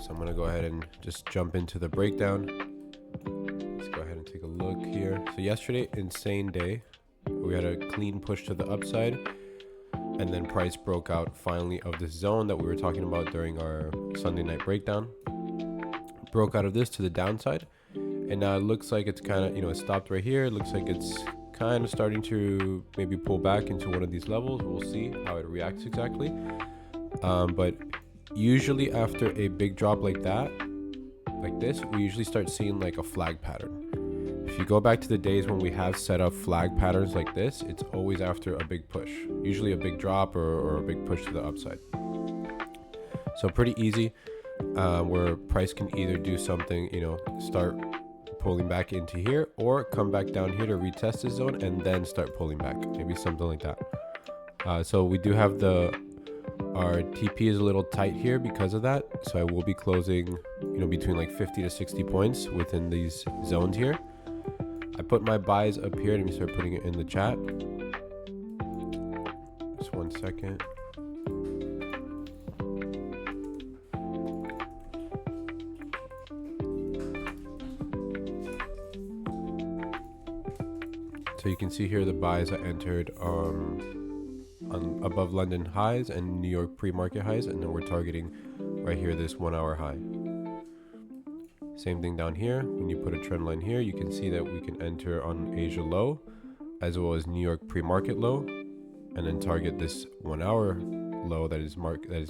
So I'm going to go ahead and just jump into the breakdown. Let's go ahead and take a look here. So yesterday, insane day. We had a clean push to the upside, and then price broke out finally of this zone that we were talking about during our Sunday night breakdown. Broke out of this to the downside, and now it looks like it's kind of, it stopped right here. It looks like it's kind of starting to maybe pull back into one of these levels. We'll see how it reacts exactly. But usually after a big drop like that, like this, we usually start seeing like a flag pattern. If you go back to the days when we have set up flag patterns like this, it's always after a big push, usually a big drop or a big push to the upside. So pretty easy, where price can either do something, start pulling back into here, or come back down here to retest the zone and then start pulling back, maybe something like that. So we do have our TP is a little tight here because of that. So I will be closing, between like 50 to 60 points within these zones here. I put my buys up here. Let me start putting it in the chat. Just 1 second. So you can see here the buys I entered on above London highs and New York pre-market highs, and then we're targeting right here this 1 hour high. Same thing down here. When you put a trend line here, you can see that we can enter on Asia low as well as New York pre-market low, and then target this 1 hour low that is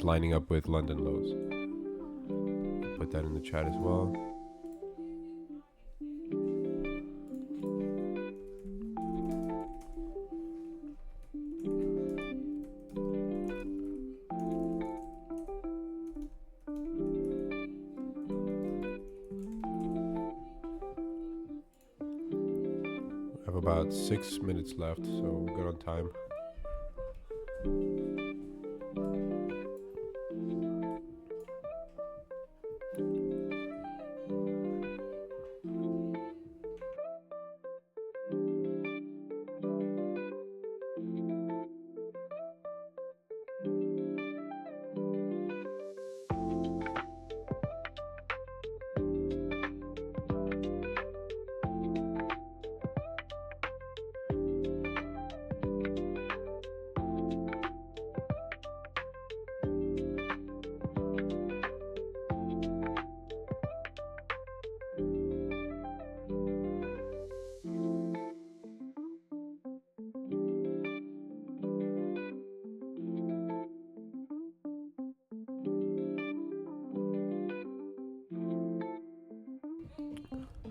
lining up with London lows. Put that in the chat as well. I have about 6 minutes left, so we're good on time.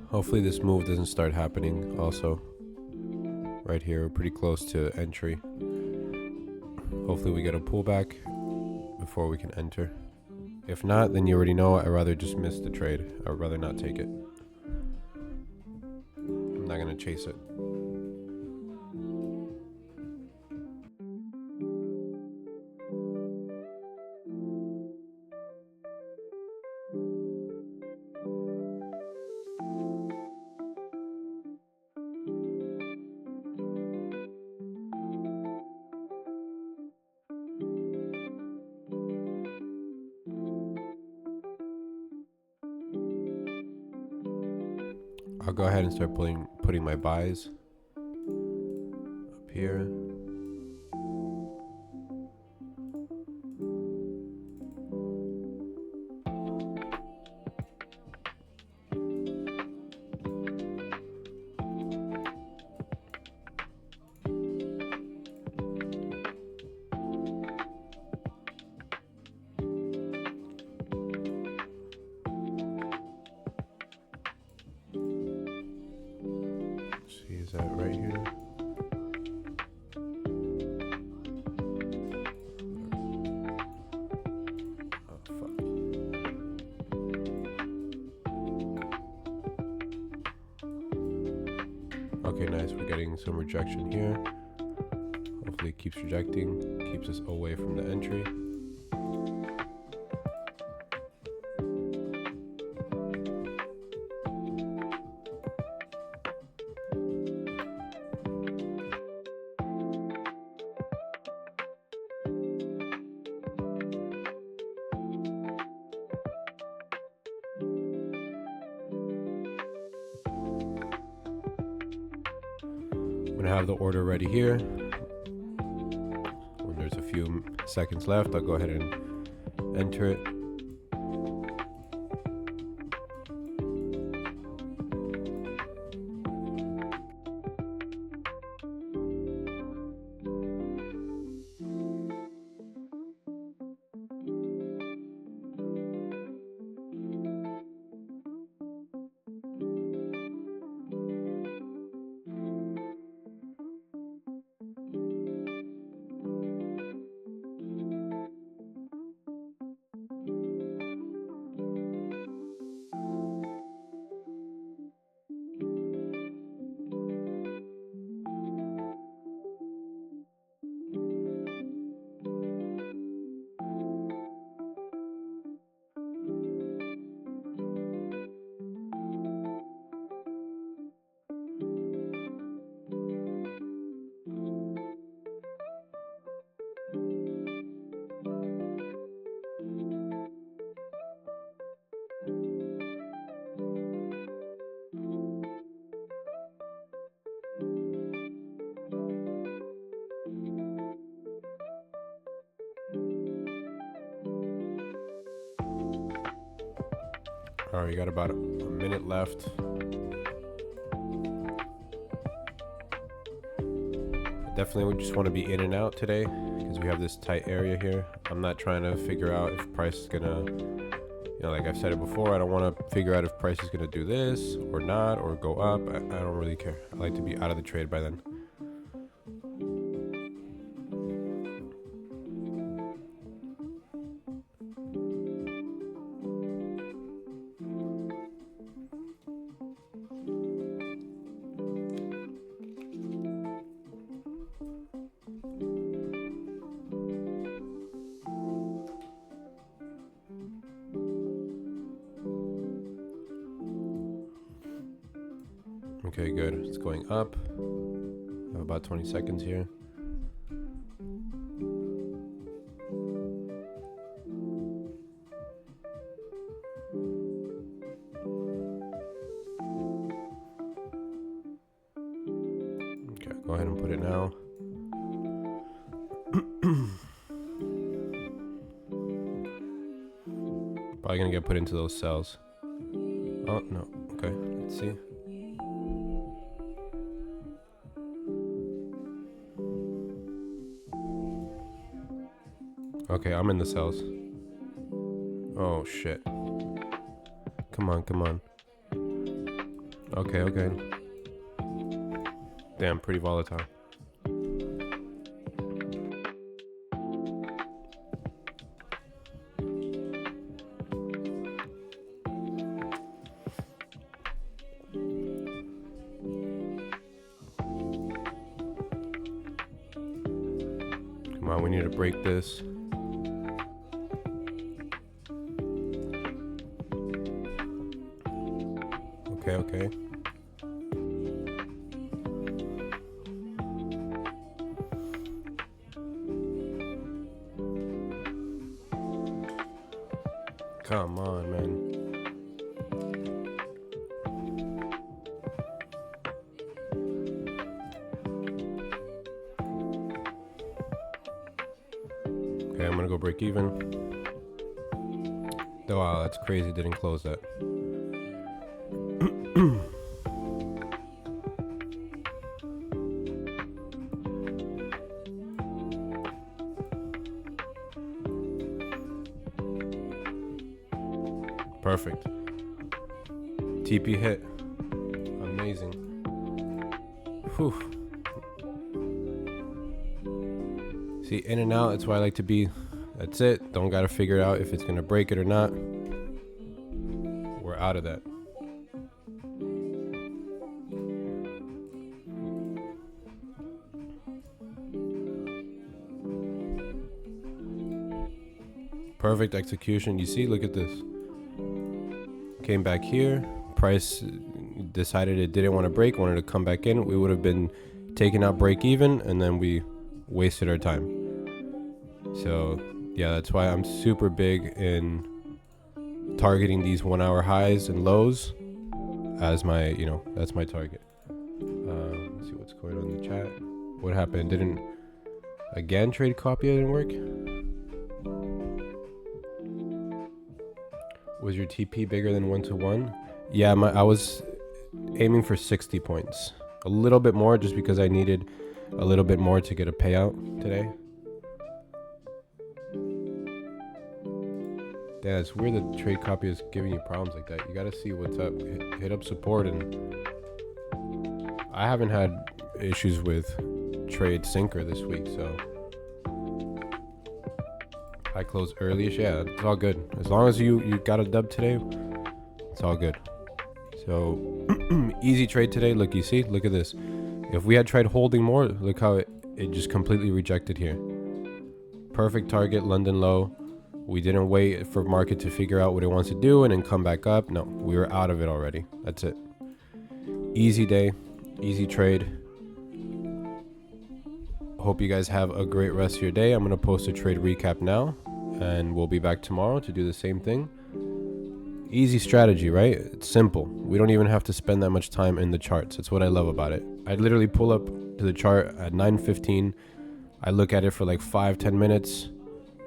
Hopefully this move doesn't start happening also. Right here, we're pretty close to entry. Hopefully we get a pullback before we can enter. If not, then you already know I'd rather just miss the trade. I'd rather not take it. I'm not gonna chase it. I'll go ahead and start putting my buys up here. Is that right here? Oh, fuck. Okay, nice. We're getting some rejection here. Hopefully it keeps rejecting, keeps us away from the entry. I'm gonna have the order ready here. When there's a few seconds left, I'll go ahead and enter it. All right, we got about a minute left. Definitely we just want to be in and out today because we have this tight area here. I'm not trying to figure out if price is gonna, like I've said it before, I don't want to figure out if price is gonna do this or not or go up. I don't really care. I like to be out of the trade by then. Okay, good. It's going up. I have about 20 seconds here. Okay, go ahead and put it now. Probably gonna get put into those cells. Oh, no. Okay, let's see. Okay, I'm in the cells. Oh, shit. Come on, come on. Okay, okay. Damn, pretty volatile. Come on, we need to break this. Okay. Come on, man. Okay, I'm gonna go break even. Oh, wow, that's crazy. Didn't close that. Perfect. TP hit. Amazing. Whew. See, in and out, that's why I like to be. That's it. Don't gotta figure out if it's gonna break it or not. We're out of that. Perfect execution. You see, look at this. Came back here. Price decided it didn't want to break, wanted to come back in. We would have been taking out break even, and then we wasted our time. So yeah, that's why I'm super big in targeting these 1 hour highs and lows as my, that's my target. Let's see what's going on in the chat. What happened? Didn't again trade copy didn't work? Was your TP bigger than 1-to-1? Yeah, I was aiming for 60 points. A little bit more just because I needed a little bit more to get a payout today. Yeah, it's weird that trade copy is giving you problems like that. You gotta see what's up. Hit up support, and I haven't had issues with TradeSyncer this week, so I close early-ish. Yeah, it's all good. As long as you got a dub today, it's all good. So easy trade today. Look, you see, look at this. If we had tried holding more, look how it just completely rejected here. Perfect target, London low. We didn't wait for market to figure out what it wants to do and then come back up. No, we were out of it already. That's it. Easy day, easy trade. Hope you guys have a great rest of your day. I'm going to post a trade recap now, and we'll be back tomorrow to do the same thing. Easy strategy, right? It's simple. We don't even have to spend that much time in the charts. That's what I love about it. I literally pull up to the chart at 9:15. I look at it for like 5-10 minutes,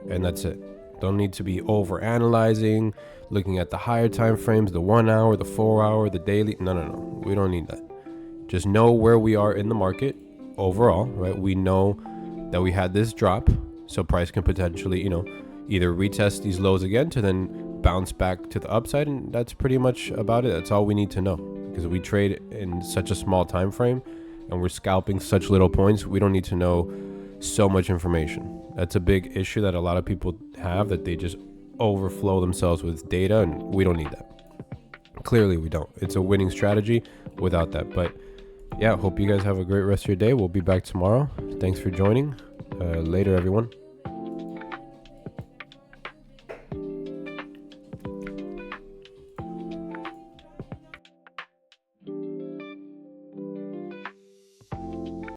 and that's it. Don't need to be over analyzing, looking at the higher time frames, the 1 hour, the 4 hour, the daily. No. We don't need that. Just know where we are in the market overall, right? We know that we had this drop, so price can potentially, either retest these lows again to then bounce back to the upside, and that's pretty much about it. That's all we need to know, because we trade in such a small time frame and we're scalping such little points. We don't need to know so much information. That's a big issue that a lot of people have, that they just overflow themselves with data, and we don't need that. Clearly we don't. It's a winning strategy without that. But yeah, hope you guys have a great rest of your day. We'll be back tomorrow. Thanks for joining. Later, everyone.